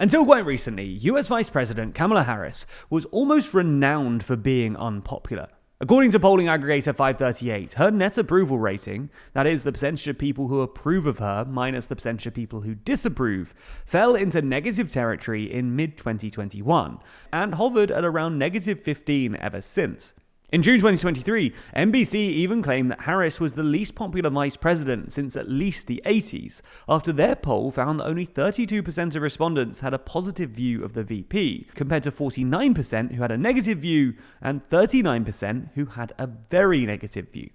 Until quite recently, US Vice President Kamala Harris was almost renowned for being unpopular. According to polling aggregator 538, her net approval rating, that is the percentage of people who approve of her minus the percentage of people who disapprove, fell into negative territory in mid-2021 and hovered at around negative 15 ever since. In June 2023, NBC even claimed that Harris was the least popular vice president since at least the 80s, after their poll found that only 32% of respondents had a positive view of the VP, compared to 49% who had a negative view and 39% who had a very negative view.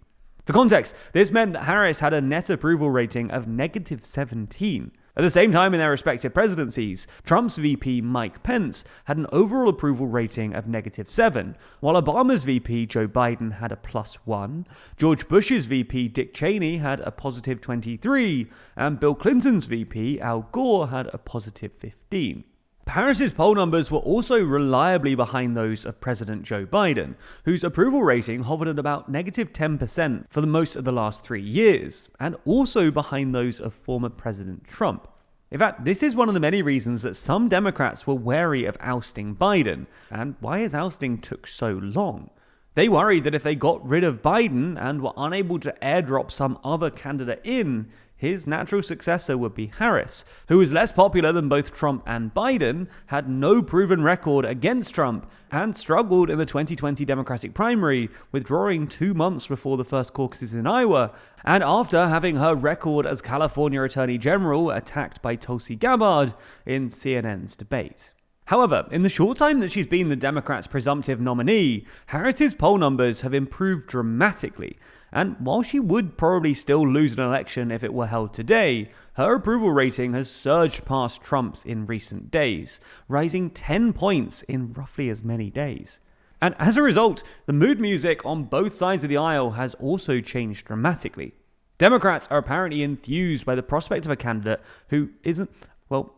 For context, this meant that Harris had a net approval rating of negative 17. At the same time in their respective presidencies, Trump's VP Mike Pence had an overall approval rating of negative 7, while Obama's VP Joe Biden had a +1, George Bush's VP Dick Cheney had a positive 23, and Bill Clinton's VP Al Gore had a positive 15. Harris's poll numbers were also reliably behind those of President Joe Biden, whose approval rating hovered at about negative 10% for the most of the last 3 years, and also behind those of former President Trump. In fact, this is one of the many reasons that some Democrats were wary of ousting Biden, and why his ousting took so long. They worried that if they got rid of Biden and were unable to airdrop some other candidate in, his natural successor would be Harris, who was less popular than both Trump and Biden, had no proven record against Trump, and struggled in the 2020 Democratic primary, withdrawing 2 months before the first caucuses in Iowa, and after having her record as California Attorney General attacked by Tulsi Gabbard in CNN's debate. However, in the short time that she's been the Democrats' presumptive nominee, Harris's poll numbers have improved dramatically, and while she would probably still lose an election if it were held today, her approval rating has surged past Trump's in recent days, rising 10 points in roughly as many days. And as a result, the mood music on both sides of the aisle has also changed dramatically. Democrats are apparently enthused by the prospect of a candidate who isn't,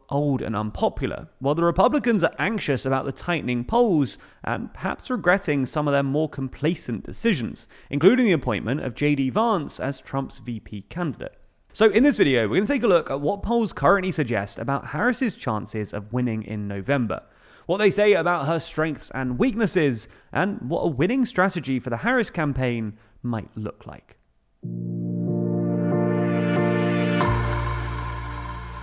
old and unpopular, while the Republicans are anxious about the tightening polls and perhaps regretting some of their more complacent decisions, including the appointment of J.D. Vance as Trump's VP candidate. So in this video, we're going to take a look at what polls currently suggest about Harris's chances of winning in November, what they say about her strengths and weaknesses, and what a winning strategy for the Harris campaign might look like.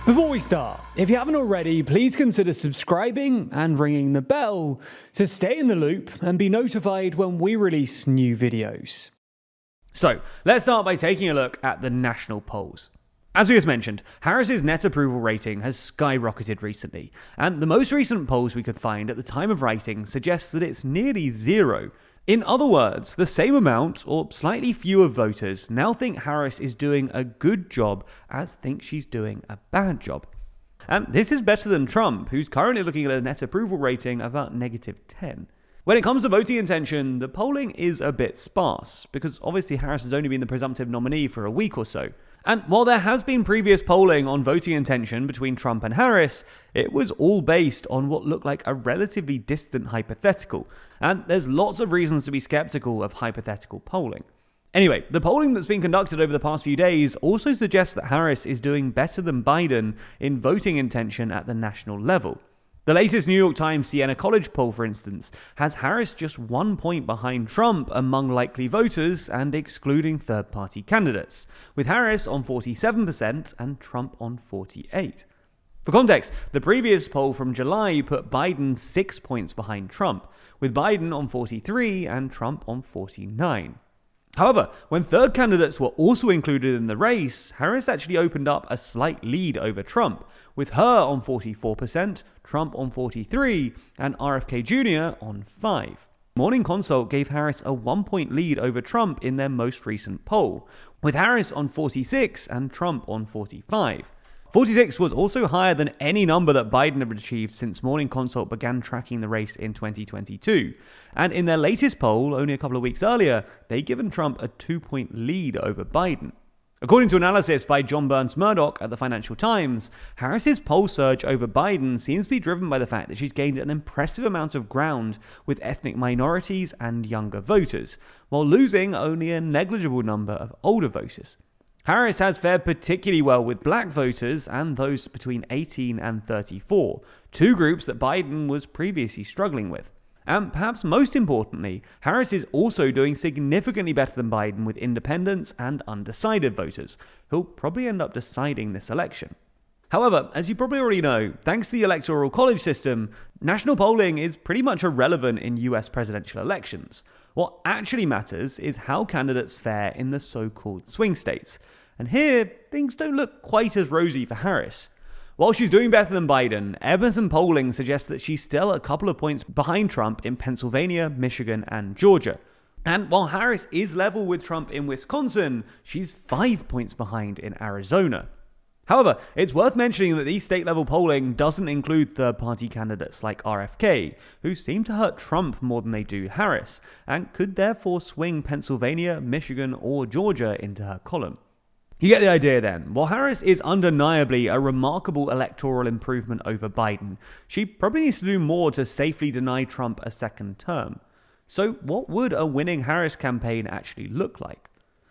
Before we start, if you haven't already, please consider subscribing and ringing the bell to stay in the loop and be notified when we release new videos. So, let's start by taking a look at the national polls. As we just mentioned, Harris's net approval rating has skyrocketed recently, and the most recent polls we could find at the time of writing suggests that it's nearly zero. In other words, the same amount or slightly fewer voters now think Harris is doing a good job as think she's doing a bad job. And this is better than Trump, who's currently looking at a net approval rating of about negative 10. When it comes to voting intention, the polling is a bit sparse, because obviously Harris has only been the presumptive nominee for a week or so. And while there has been previous polling on voting intention between Trump and Harris, it was all based on what looked like a relatively distant hypothetical, and there's lots of reasons to be skeptical of hypothetical polling. Anyway, the polling that's been conducted over the past few days also suggests that Harris is doing better than Biden in voting intention at the national level. The latest New York Times Siena College poll, for instance, has Harris just 1 point behind Trump among likely voters and excluding third-party candidates, with Harris on 47% and Trump on 48%. For context, the previous poll from July put Biden 6 points behind Trump, with Biden on 43% and Trump on 49%. However, when third candidates were also included in the race, Harris actually opened up a slight lead over Trump, with her on 44%, Trump on 43%, and RFK Jr. on 5%. Morning Consult gave Harris a 1-point lead over Trump in their most recent poll, with Harris on 46% and Trump on 45%. 46 was also higher than any number that Biden had achieved since Morning Consult began tracking the race in 2022. And in their latest poll, only a couple of weeks earlier, they'd given Trump a 2-point lead over Biden. According to analysis by John Burns Murdoch at the Financial Times, Harris's poll surge over Biden seems to be driven by the fact that she's gained an impressive amount of ground with ethnic minorities and younger voters, while losing only a negligible number of older voters. Harris has fared particularly well with black voters and those between 18 and 34, two groups that Biden was previously struggling with. And perhaps most importantly, Harris is also doing significantly better than Biden with independents and undecided voters, who'll probably end up deciding this election. However, as you probably already know, thanks to the Electoral College system, national polling is pretty much irrelevant in US presidential elections. What actually matters is how candidates fare in the so-called swing states. And here, things don't look quite as rosy for Harris. While she's doing better than Biden, Emerson polling suggests that she's still a couple of points behind Trump in Pennsylvania, Michigan, and Georgia. And while Harris is level with Trump in Wisconsin, she's 5 points behind in Arizona. However, it's worth mentioning that these state-level polling doesn't include third-party candidates like RFK, who seem to hurt Trump more than they do Harris, and could therefore swing Pennsylvania, Michigan, or Georgia into her column. You get the idea then. While Harris is undeniably a remarkable electoral improvement over Biden, she probably needs to do more to safely deny Trump a second term. So what would a winning Harris campaign actually look like?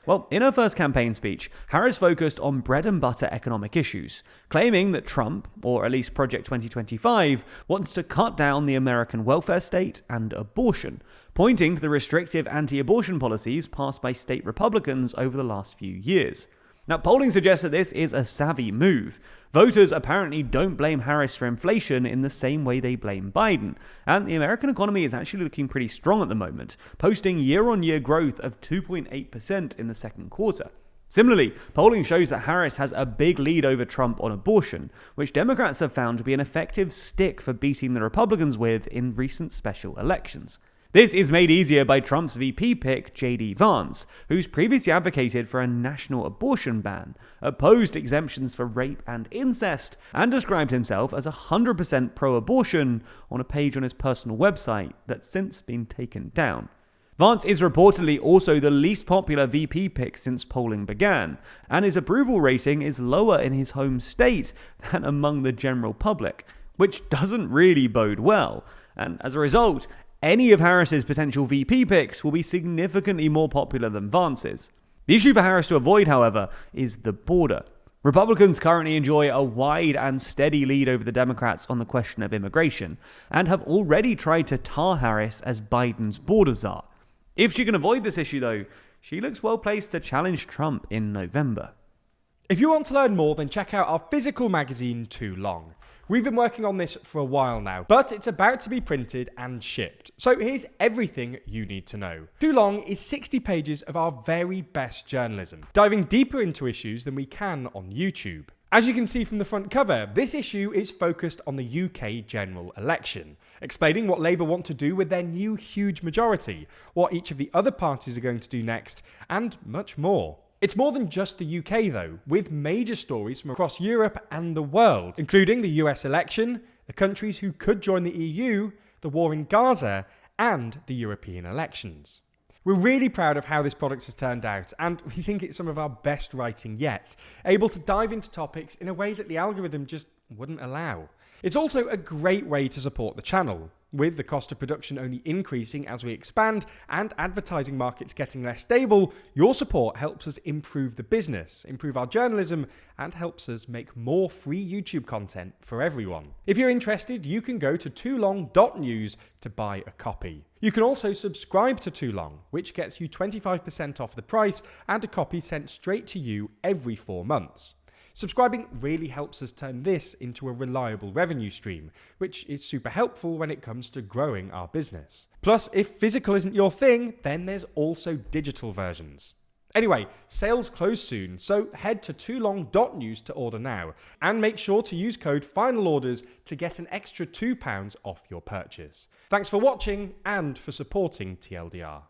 Well, in her first campaign speech, Harris focused on bread and butter economic issues, claiming that Trump, or at least Project 2025, wants to cut down the American welfare state and abortion, pointing to the restrictive anti-abortion policies passed by state Republicans over the last few years. Now, polling suggests that this is a savvy move. Voters apparently don't blame Harris for inflation in the same way they blame Biden, and the American economy is actually looking pretty strong at the moment, posting year-on-year growth of 2.8% in the second quarter. Similarly, polling shows that Harris has a big lead over Trump on abortion, which Democrats have found to be an effective stick for beating the Republicans with in recent special elections. This is made easier by Trump's VP pick, J.D. Vance, who's previously advocated for a national abortion ban, opposed exemptions for rape and incest, and described himself as 100% pro-abortion on a page on his personal website that's since been taken down. Vance is reportedly also the least popular VP pick since polling began, and his approval rating is lower in his home state than among the general public, which doesn't really bode well. And as a result, any of Harris's potential VP picks will be significantly more popular than Vance's. The issue for Harris to avoid, however, is the border. Republicans currently enjoy a wide and steady lead over the Democrats on the question of immigration, and have already tried to tar Harris as Biden's border czar. If she can avoid this issue, though, she looks well placed to challenge Trump in November. If you want to learn more, then check out our physical magazine, Too Long. We've been working on this for a while now, but it's about to be printed and shipped. So here's everything you need to know. Too Long is 60 pages of our very best journalism, diving deeper into issues than we can on YouTube. As you can see from the front cover, this issue is focused on the UK general election, explaining what Labour want to do with their new huge majority, what each of the other parties are going to do next, and much more. It's more than just the UK though, with major stories from across Europe and the world, including the US election, the countries who could join the EU, the war in Gaza, and the European elections. We're really proud of how this product has turned out, and we think it's some of our best writing yet, able to dive into topics in a way that the algorithm just wouldn't allow. It's also a great way to support the channel, with the cost of production only increasing as we expand and advertising markets getting less stable. Your support helps us improve the business, improve our journalism, and helps us make more free YouTube content for everyone. If you're interested, you can go to toolong.news to buy a copy. You can also subscribe to Too Long, which gets you 25% off the price and a copy sent straight to you every 4 months. Subscribing really helps us turn this into a reliable revenue stream, which is super helpful when it comes to growing our business. Plus, if physical isn't your thing, then there's also digital versions. Anyway, sales close soon, so head to toolong.news to order now, and make sure to use code FINALORDERS to get an extra £2 off your purchase. Thanks for watching and for supporting TLDR.